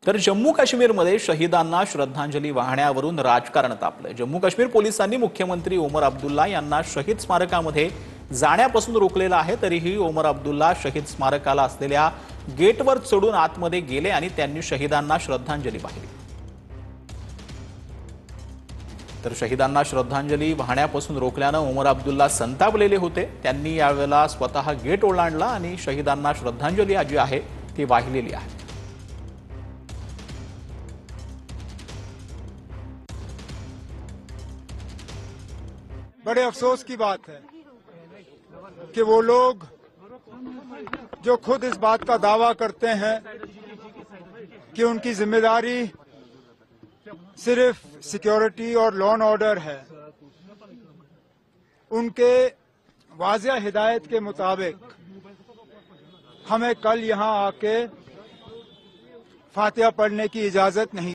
तर जम्मू काश्मीरमध्ये शहीदांना श्रद्धांजली वाहण्यावरून राजकारण तापलं। जम्मू काश्मीर पोलिसांनी मुख्यमंत्री ओमर अब्दुल्ला यांना शहीद स्मारकामध्ये जाण्यापासून रोखलेलं आहे। तरीही ओमर अब्दुल्ला शहीद स्मारकाला असलेल्या गेटवर चढून आतमध्ये गेले आणि त्यांनी शहीदांना श्रद्धांजली वाहिली। तर शहीदांना श्रद्धांजली वाहण्यापासून रोखल्यानं ओमर अब्दुल्ला संतापलेले होते। त्यांनी यावेळेला स्वतः गेट ओलांडला आणि शहीदांना श्रद्धांजली जी आहे ती वाहिलेली आहे। बड़े अफसोस की बात है कि वो लोग जो खुद इस बात का दावा करते हैं कि उनकी जिम्मेदारी सिर्फ सिक्योरिटी और लॉ एंड ऑर्डर है, उनके वाज़िया हिदायत के मुताबिक हमें कल यहां आके फातिहा पढ़ने की इजाजत नहीं